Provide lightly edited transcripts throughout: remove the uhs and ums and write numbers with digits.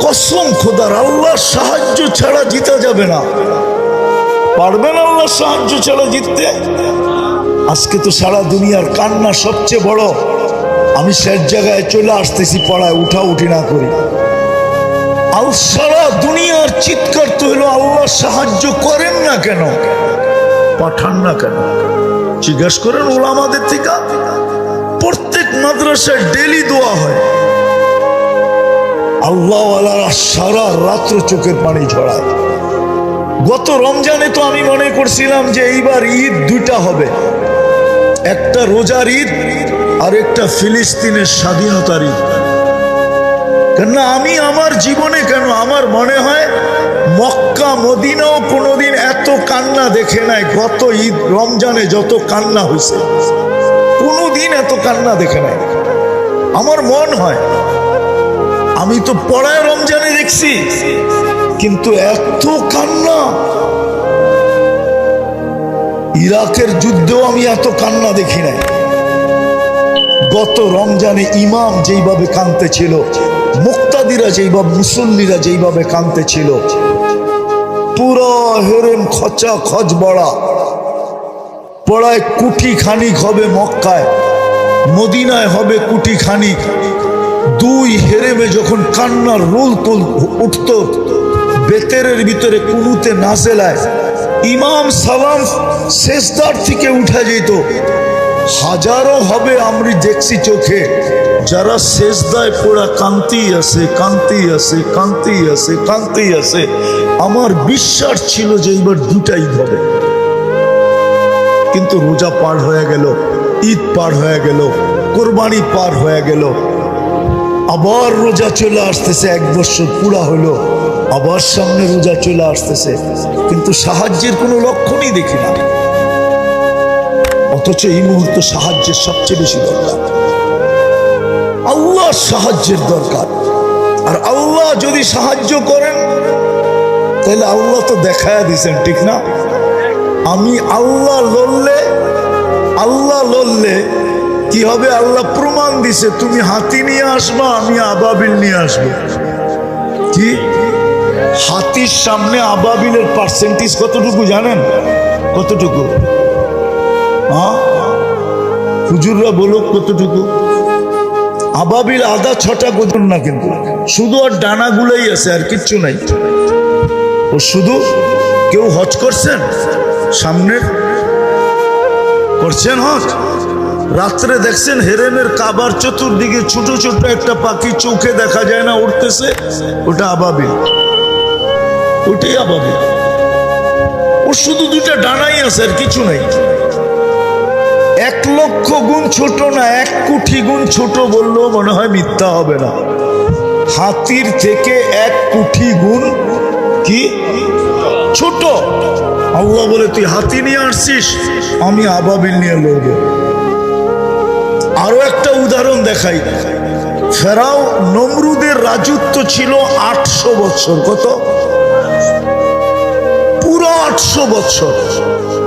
কসম খোদার, আল্লাহর সাহায্য ছাড়া জিতা যাবে না। পারবেন আল্লাহর সাহায্য ছাড়া জিততে? আজকে তো সারা দুনিয়ার কান্না সবচেয়ে বড়, আমি শেষ জায়গায় চলে আসতেছি পড়ায় উঠা উঠি না করি। সারা দুনিয়ার চিৎকার তো হলো আল্লাহ সাহায্য করেন না কেন, পাঠান না কেন? জিজ্ঞেস করেন ওলামাদের থেকে। প্রত্যেক মাদ্রাসায় ডেলি দোয়া হয়, আল্লাহওয়ালারা সারা রাত্র চোখের পানি ঝরায়। গত রমজানে তো আমি মনে করছিলাম যে এইবার ঈদ দুইটা হবে, একটা রোজার ঈদ আর একটা ফিলিস্তিনের স্বাধীনতার ঈদ। কেননা আমি আমার জীবনে কেন আমার মনে হয় মক্কা মদিনাও কোনোদিন এত কান্না দেখে নাই। গত ঈদ রমজানে যত কান্না হয়েছে কোনোদিন এত কান্না দেখে নাই আমার মন হয়। আমি তো পড়ায় রমজানে দেখছি, কিন্তু এত কান্না ইরাকের যুদ্ধেও আমি এত কান্না দেখি নাই। গত রমজানে ইমাম যেইভাবে কাঁদতে ছিল, মুক্তাদিরা যেইভাবে, মুসল্লিরা যেইভাবে কাঁদতে ছিল, পুরো হেরেম খচা খচ বড়া পড়ায় কুটি খানিক হবে মক্কায়, মদিনায় হবে কুটি খানিক। দুই হেরেমে যখন কান্নার রোল তোল উঠত, বেতেরের ভিতরে কুনুতে নাজেলায় ইমাম সালাম সেজদার থেকে উঠা যেত। হাজারো হবে আমি দেখছি চোখে, যারা সেজদায় পড়া কান্তি আছে, কান্তি আছে, কান্তি আছে, কান্তি আছে। আমার বিশ্বাস ছিল যে এইবার দুটাই হবে, কিন্তু রোজা পার হয়ে গেল, ঈদ পার হয়ে গেল, কোরবানি পার হয়ে গেল, আবার রোজা চলে আসতেছে, 1 বছর পুরা হলো, আবার সামনে রোজা চলে আসতেছে, কিন্তু সাহায্যের কোনো লক্ষণই দেখি না। অথচ এই মুহূর্তে সাহায্যের সবচেয়ে বেশি দরকার, আল্লাহর সাহায্যের দরকার। আর আল্লাহ যদি সাহায্য করেন তাহলে আল্লাহ তো দেখায়া দিয়েছেন, ঠিক না? আমি আল্লাহ লড়লে কি হবে? আল্লাহ প্রমাণ দিছে, তুমি হাতি নিয়ে আসবা, আমি আবাবিল নিয়ে আসবো। কি হাতির সামনে আবাবিলের পার্সেন্টেজ কতটুকু জানেন? কতটুকু? হুজুররা বলুক কতটুকু? আবাবিল আদা 6টা গোজন না, কিন্তু শুধু আর ডানাগুলোই আছে, আর কিচ্ছু নাই। ও শুধু, কেউ হজ করছেন? সামনের করছেন হজ? রাত্রে দেখছেন হেরেমের কাবার চতুর্দিকে ছোট ছোট একটা পাখি চোখে দেখা যায় না উঠতেছে? ওটা আবাবিল, ওটাই আবাবিল। ও শুধু 2টা ডানাই আছে, আর কিছু নাই। 1 লক্ষ গুণ ছোট না, 1 কোটি গুণ ছোট বললেও মনে হয় মিথ্যা হবে না। হাতির থেকে 1 কোটি গুণ কি ছোট। আল্লাহ বলে, তুই হাতি নিয়ে আসছিস, আমি আবাবিল নিয়ে লড়ব। আরো একটা উদাহরণ দেখাই। ফেরাও নমরুদের রাজত্ব ছিল 800 বছর। কত? পুরো 800 বছর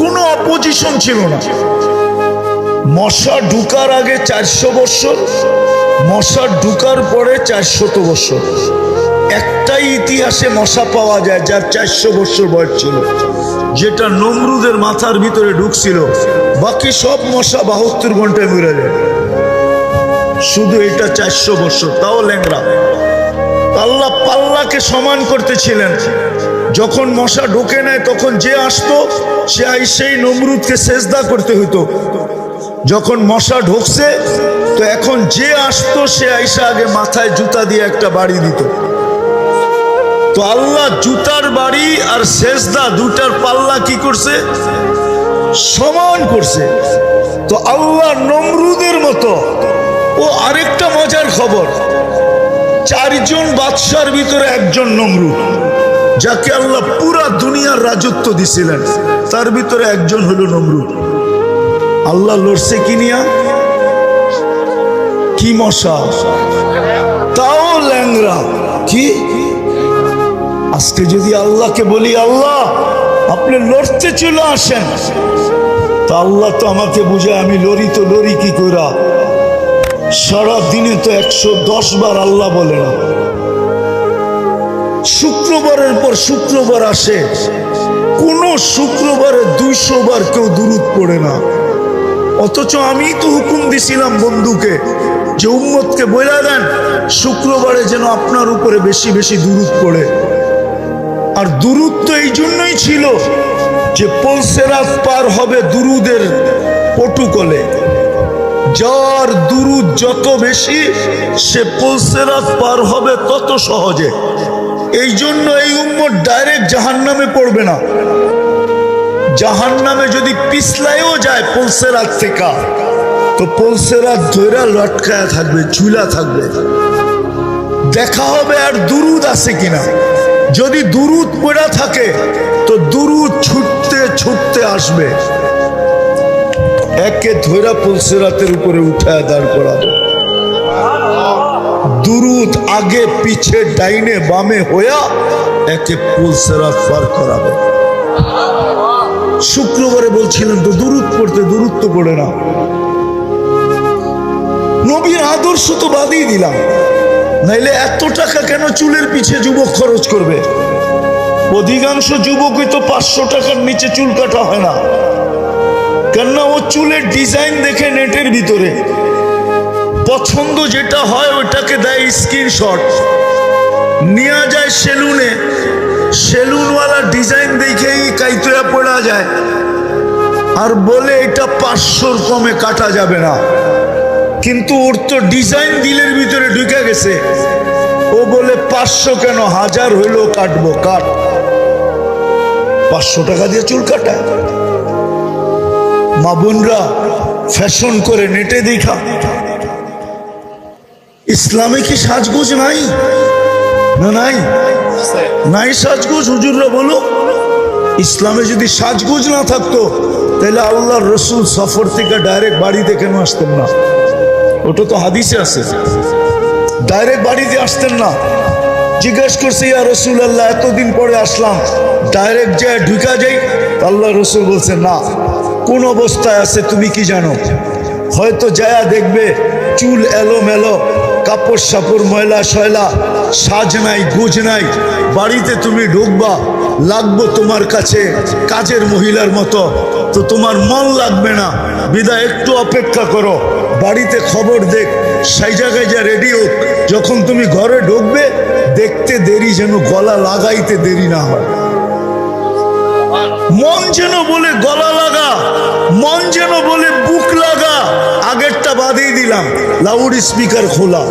কোনো অপোজিশন ছিল না। মশা ঢুকার আগে 400 বছর, মশা ঢুকার পরে 400 বছর। একটাই ইতিহাসে মশা পাওয়া যায় যার 400 বছর বয়স ছিল, যেটা নমরুদের মাথার ভিতরে ঢুকছিল। বাকি সব মশা 72 ঘন্টায় মরে যায়, শুধু এটা 400 বছর, তাও ল্যাংড়া। আল্লাহ পাল্লাকে সমান করতেছিলেন। যখন মশা ঢুকে নেয় তখন যে আসতো সে সেই নমরুদকে সেজদা করতে হতো। যখন মশা ঢুকছে তো এখন যে আসতো সে আইসা আগে মাথায় জুতা দিয়ে একটা বাড়ি দিত। তো আল্লাহ জুতার বাড়ি আর সেজদা দুটার পাল্লা কি করছে? সমান করছে। তো আল্লাহ নমরুদের মতো। ও আরেকটা মজার খবর, 4 জন বাদশার ভিতরে একজন নমরুদ, যাকে আল্লাহ পুরা দুনিয়ার রাজত্ব দিছিলেন, তার ভিতরে একজন হলো নমরুদ। আল্লাহ লড়ছে কি নিয়া? কি মশা, তাও ল্যাংরা। কি আজকে যদি আল্লাহকে বলি, আল্লাহ আপনি লড়তে চলে আসেন, তা আল্লাহ তো আমাকে বুঝায় আমি লড়ি, তো লড়ি কি করা? সারা দিনে তো 110 বার আল্লাহ বলে না। শুক্রবারের পর শুক্রবার আসে, কোন শুক্রবারে 200 বার কেউ দুরূদ পড়ে না। অথচ আমি তো হুকুম দিছিলাম বন্ধুকে যে উম্মতকে বলে দেন শুক্রবারে যেন আপনার উপরে বেশি বেশি দুরূদ পড়ে। আর দুরূদ তো এই জন্যই ছিল যে পুলসিরাত পার হবে দুরুদের প্রটোকলে। যার দুরূদ যত বেশি সে পুলসিরাত পার হবে তত সহজে। এই জন্য এই উম্মত ডাইরেক্ট জাহান্নামে পড়বে না। জাহান্নামে যদি পিছলায়ও যায় পুলসিরাত থেকে, তো পুলসিরাত ধইরা লটকায়া থাকবে, ঝুলা থাকবে। দেখা হবে আর দুরূদ আছে কিনা। যদি দুরূদ পড়া থাকে তো দুরূদ ছুটতে ছুটতে আসবে, একে ধইরা পুলসিরাতের উপরে উঠায় দাঁড় করাবে। দুরূদ আগে পিছে ডাইনে বামে হইয়া একে পুলসিরাত পার করাবে। শুক্রবারে বলছিলেন তো দুরূদ পড়তে, দুরূদ তো পড়ে না। নবীর আদর্শ তো বাদই দিলাম, নাইলে এত টাকা কেন চুলের পিছে যুবক খরচ করবে? অধিকাংশ যুবকই তো 500 টাকার নিচে চুল কাটা হয় না, কেননা ও চুলের ডিজাইন দেখে নেটের ভিতরে পছন্দ যেটা হয় ওটাকে দেয় স্ক্রিনশট, নিয়ে যায় সেলুনে, সেলুনওয়ালা ডিজাইন দেখেই কাইতোয়া পড়া যায় আর বলে এটা 500-র কমে কাটা যাবে না। কিন্তু ওর তো ডিজাইন দিলের ভিতরে ঢুকে গেছে, ও বলে 500 কেন, 1000 হইলেও কাটবো, কাট। 500 টাকা দিয়ে চুল কাটায়। মা বোনরা ফ্যাশন করে নেটে দেখা। ইসলামে কি সাজগোজ নাই? না নাই? নাই সাজগোজ? হুজুররা বলো, ইসলামে যদি সাজগোজ না থাকতো তাহলে আল্লাহর রসুল সফর থেকে ডাইরেক্ট বাড়িতে কেন আসতেন না? ওটা তো হাদিসে আছে, ডাইরেক্ট বাড়িতে আসতেন না। জিজ্ঞেস করছে, ইয়া রাসূলুল্লাহ, এতদিন পরে আসলাম, ডাইরেক্ট যায় ঢুকা যাই? আল্লাহ রসুল বলছে, না, কোন অবস্থায় আছে তুমি কি জানো? হয়তো যায়া দেখবে চুল এলোমেলো, কাপড় সাপড় ময়লা শয়লা, সাজ নাই গুজ নাই, বাড়িতে তুমি ঢুকবা, লাগবো তোমার কাছে কাজের মহিলার মতো, তো তোমার মন লাগবে না। বিদায় একটু অপেক্ষা করো, বাড়িতে খবর দেখ, সেই জায়গায় যা রেডি হোক, যখন তুমি ঘরে ঢুকবে দেখতে দেরি যেন গলা লাগাইতে দেরি না হয়। মন যেন বলে গলা লাগা, মন যেন বলে বুক লাগা। আগেরটা বাদেই দিলাম, লাউড স্পিকার খোলা।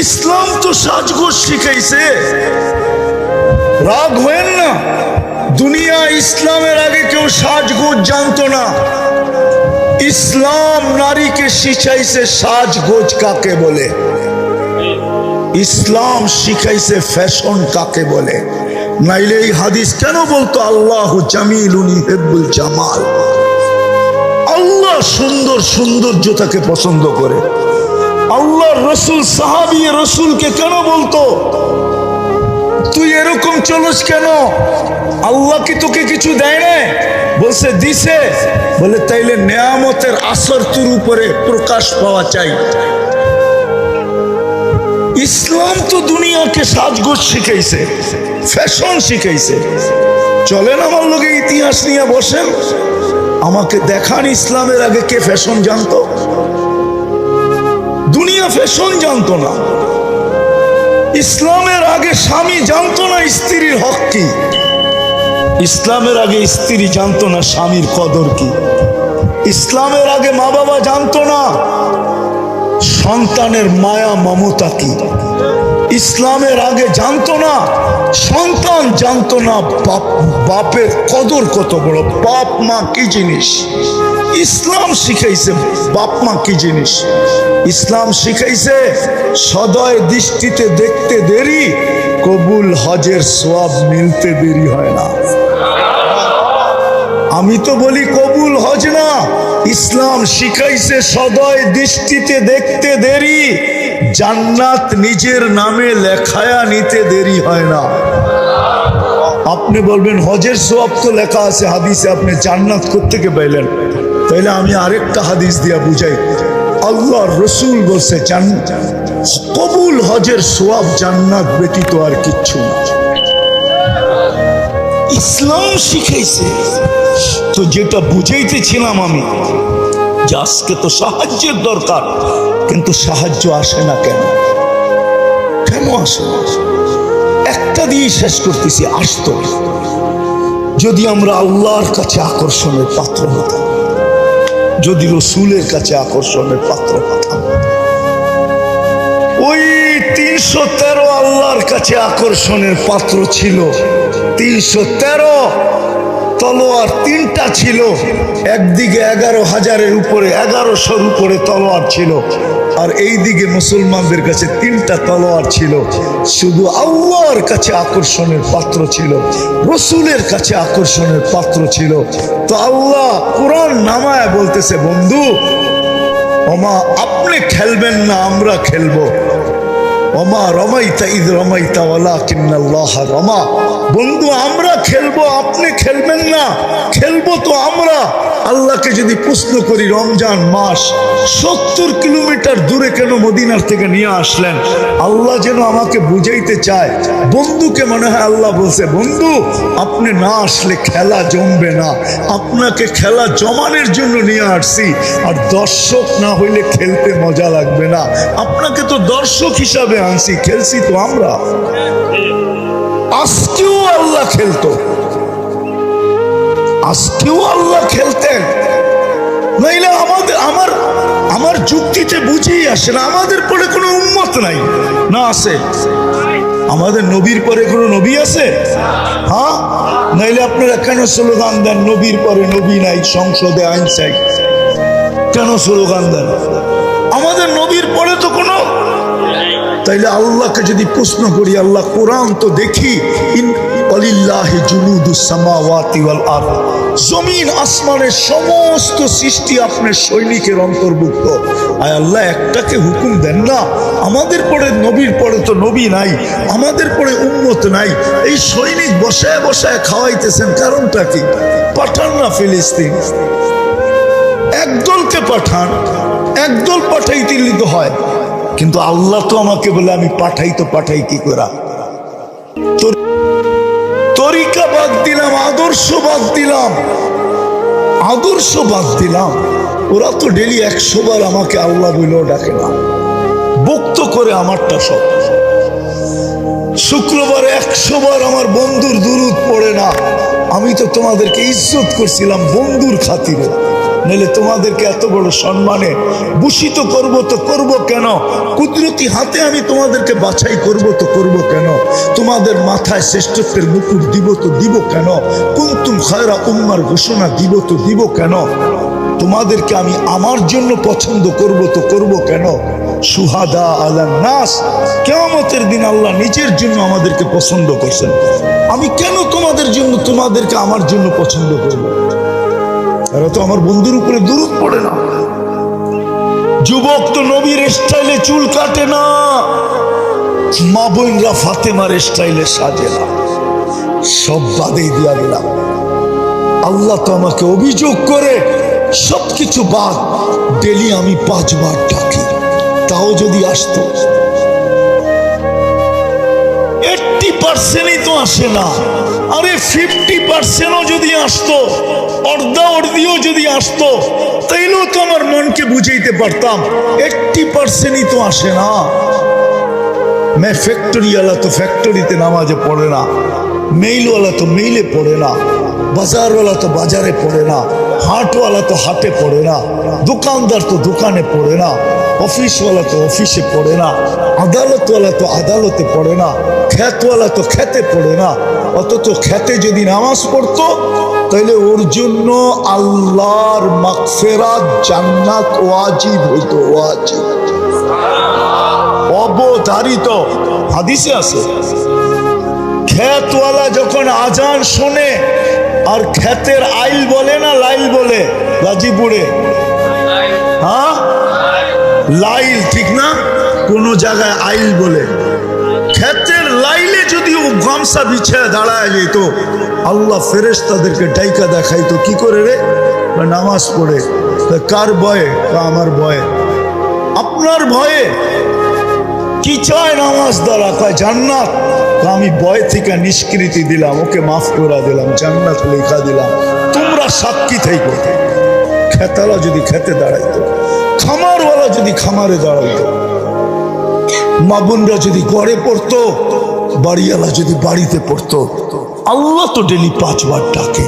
ইসলাম তো সাজগোজ শিখাইছে, রাগ হয়েন না। দুনিয়া ইসলামের আগে কেউ সাজগোজ জানতো না। ইসলাম নারীকে শিখাইছে সাজগোজ কাকে বলে, ইসলাম শিখাইছে ফ্যাশন কাকে বলে। নাইলে এই হাদিস কেন বলতো আল্লাহু জামিলুন ইউহিব্বুল জামাল? আল্লাহ সুন্দর সৌন্দর্যতাকে পছন্দ করে। আল্লাহর রসুল সাহাবী রসুলকে কেন বলতো তুই এরকম চলস কেন? আল্লাহ কি তোকে কিছু দেয় না? বলছে দিছে। বলে তাইলে নেয়ামতের আসর তোর উপরে প্রকাশ পাওয়া চাই। ইসলাম তো দুনিয়াকে সাজগোজ শিখাইছে, ফ্যাশন শিখাইছে। চলেন আমার লোকে ইতিহাস নিয়ে বসেন, আমাকে দেখান ইসলামের আগে কে ফ্যাশন জানতো? দুনিয়া ফ্যাশন জানতো না। ইসলামের আগে স্বামী জানতো না স্ত্রীর হক কি। ইসলামের আগে স্ত্রী জানতো না স্বামীর কদর কি। ইসলামের আগে মা বাবা জানতো না সন্তানের মায়া মমতা কি। ইসলামের আগে জানতো না সন্তান, জানতো না বাপের কদর কত বড়, বাপ মা কি জিনিস। ইসলাম শিখাইছে বাপ মা কি জিনিস। ইসলাম শিখাইছে সদয় দৃষ্টিতে দেখতে দেরি, কবুল হজের সওয়াব মিলতে দেরি হয় না। আমি তো বলি কবুল হজ না, ইসলাম শিখাইছে সদয় দৃষ্টিতে দেখতে দেরি, জান্নাত নিজের নামে লেখায়া নিতে দেরি হয় না। আপনি বলবেন হজের সওয়াব তো লেখা আছে হাদিসে, আপনি জান্নাত কোত্থেকে পাইলেন? তাইলে আমি আরেকটা হাদিস দিয়া বুঝাই। আল্লাহর রসুল বলছে কবুল হজের সোয়াব জান্নাত ব্যতীত আর কিচ্ছু না। ইসলাম শিখাইছে। তো যেটা বুঝাইতেছিলাম আমি, যে আজকে তো সাহায্যের দরকার, কিন্তু সাহায্য আসে না কেন? কেন আসে না? একটা দিয়ে শেষ করতেছি। আসতো যদি আমরা আল্লাহর কাছে আকর্ষণের পাত্র হতাম, যদি রসুলের কাছে আকর্ষণের পাত্র হতাম। ওই 313 আল্লাহর কাছে আকর্ষণের পাত্র ছিল। 313 তলোয়ার, 3টা ছিল। একদিকে 11,000-এর উপরে, 1100-র উপরে তলোয়ার ছিল, আর এই দিকে মুসলমানদের কাছে 3টা তলোয়ার ছিল। শুধু আল্লাহর কাছে আকর্ষণের পাত্র ছিল, রসুলের কাছে আকর্ষণের পাত্র ছিল। তো আল্লাহ কোরআন নামায় বলতেছে, বন্ধু ওমা আপনি খেলবেন না, আমরা খেলবো। ওমা রমাইতা ইদ রমাইতা ওয়ালাকিন্নাল্লাহ রমা। বন্ধু আমরা খেলবো, আপনি খেলবেন না, খেলবো তো আমরা। আল্লাহকে যদি প্রশ্ন করি, রমজান মাস 70 কিলোমিটার দূরে কেন মদিনার থেকে নিয়ে আসলেন? আল্লাহ যেন আমাকে বুঝাইতে চায়। বন্ধুকে মনে হয় আল্লাহ বলছে, বন্ধু আপনি না আসলে খেলা জমবে না, আপনাকে খেলা জমানোর জন্য নিয়ে আসছি। আর দর্শক না হইলে খেলতে মজা লাগবে না, আপনাকে তো দর্শক হিসাবে আনছি, খেলছি তো আমরা। আজকেও আল্লাহ খেলতো, আজকেও আল্লাহ খেলতেন। নাইলে আমার যুক্তিতে বুঝেই আসে না। আমাদের পরে কোনো উম্মত নাই না? আছে? আমাদের নবীর পরে কোনো নবী আছে? হ্যাঁ, নাইলে আপনারা কেন স্লোগান দেন নবীর পরে নবী নাই, সংসদে আইন চাই? কেন স্লোগান দেন? আমাদের নবীর পরে তো কোনো। তাইলে আল্লাহকে যদি প্রশ্ন করি, আল্লাহ কোরআন তো দেখি, জমিন আসমানের সমস্ত সৃষ্টি আপনার সৈনিকের অন্তর্ভুক্ত। আর আল্লাহ একটাকে হুকুম দেন না, আমাদের পরে নবীর পরে তো নবী নাই, আমাদের পরে উম্মত নাই, এই সৈনিক বসায় বসায় খাওয়াইতেছেন, কারণটা কি? পাঠান না ফিলিস্তিন, একদলকে পাঠান, একদল পাঠাইতে লিত হয়। কিন্তু আল্লাহ তো আমাকে বলে আমি পাঠাই, তো পাঠাই কি করে? তরিকা বাদ দিলাম, আদর্শ বাদ দিলাম, আদর্শ বাদ দিলাম। ওরা তো ডেলি 100 বার আমাকে আল্লাহ বলেও ডাকে না, বক্ত করে আমারটা সব। শুক্রবারে 100 বার আমার বন্ধুর দুরূদ পড়ে না। আমি তো তোমাদেরকে ইজ্জত করছিলাম বন্ধুর খাতিরে, নইলে তোমাদেরকে এত বড় সম্মানে ভূষিত করব তো করব কেন? কুদরতি হাতে আমি তোমাদেরকে বাছাই করব তো করব কেন? তোমাদের মাথায় শ্রেষ্ঠত্বের মুকুট দিব তো দিব কেন? কুনতুম খায়রা উম্মার ঘোষণা দিব তো দিব কেন? তোমাদেরকে আমি আমার জন্য পছন্দ করব তো করব কেন? সুহাদা আলান নাস, কিয়ামতের দিন আল্লাহ নিজের জন্য আমাদেরকে পছন্দ করছেন। আমি কেন তোমাদের জন্য, তোমাদেরকে আমার জন্য পছন্দ করব? এরা তো আমার বন্ধুর উপরে দুরূদ পড়ে না। যুবক তো নবীর স্টাইলে চুল কাটে না, মা বোনরা ফাতেমার স্টাইলে সাজে না। সব বাদেই দিয়া দিলাম। আল্লাহ তো আমাকে অভিযোগ করে সবকিছু বাদ, ডেলি আমি 5 বার ডাকি, তাও যদি আসতো 80%ই তো আসে না। আরে 50%ও যদি আসতো, অর্ধাঅর্ধিও যদি আসতো, তাইলেও তো আমার মনকে বুঝাইতে পারতাম। 80%ই তো আসে না। ফ্যাক্টরিওয়ালা তো ফ্যাক্টরিতে নামাজে পড়ে না, মেইলওয়ালা তো মেইলে পড়ে না, বাজারওয়ালা তো বাজারে পড়ে না, হাটওয়ালা তো হাটে পড়ে না, দোকানদার তো দোকানে পড়ে না, অফিসওয়ালা তো অফিসে পড়ে না, আদালতওয়ালা তো আদালতে পড়ে না, ক্ষেতওয়ালা তো খেতে পড়ে না। অথচ খেতে যদি নামাজ পড়তো, তাহলে ওর জন্য আল্লাহর মাগফিরাত, জান্নাত ওয়াজিব হইতো, ওয়াজিব, অবধারিত। হাদিসে আছে, ক্ষেতওয়ালা যখন আজান শোনে, আর ক্ষেতের আইল বলে না লাইল বলে গাজীপুরে? হ্যাঁ, লাইল, ঠিক না? কোন জায়গায় আইল বলে। ক্ষেতের লাইলে যদি ও গামছা বিছায় দাঁড়ায় যেত, আল্লাহ ফেরেশতাদেরকে ডাইকা দেখাইতো, কি করে রে? নামাজ পড়ে। কার ভয়ে? আমার ভয়ে। আপনার ভয়ে? কি চায় নামাজ দ্বারা? কয় জান্নাত। আমি ভয় থেকে নিষ্কৃতি দিলাম, ওকে মাফ করে দিলাম, জান্নাত লেখা দিলাম, তোমরা সাক্ষী থেকো। খেতালা যদি খেতে দাঁড়াইতো, খামারওয়ালা যদি খামারে দাঁড়াইতো, মা বোনরা যদি ঘরে পড়তো, বাড়িওয়ালা যদি বাড়িতে পড়তো। আল্লাহ তো ডেলি 5 বার ডাকে।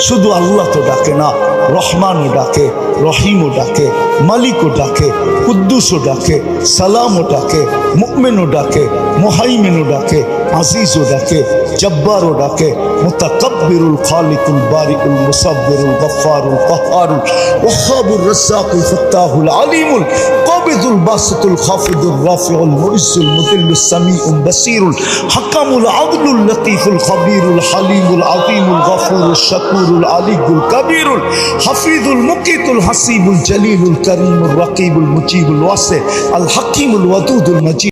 শুধু আল্লাহ তো ডাকে না, রহমানও ডাকে, রহিমও ডাকে, মালিকও ডাকে, কুদ্দুসও ডাকে, সালামও ডাকে, মুমিনও ডাকে, মুহাইমিনও ডাকে, আজিজও ডাকে, জব্বারও ডাকে, মুতাকাব্বিরুল খালিকুল বারিকুল মুসাব্বিরুল গফফারুল কাহ্হারুল ওয়াহ্হাবুর রাজ্জাকুল ফাত্তাহুল আলিমুল কাবিদুল বাসিতুল খাফিদুর রাফিউল মুইজ্জুল মুদিল্লুস সামিউল বাসিরুল হাকামুল আদলুল লতীফুল খাবীরুল হালিমুল আযীমুল গফুরুল শাকুরুল আলিয়ুল কবীরুল হাফিজুল মুকিতুল হাসিবুল জলিলুল করিমুল রাকিবুল মুজিবুল ওয়াসি আল হাকিমুল ওয়াদুদুল মজিদ।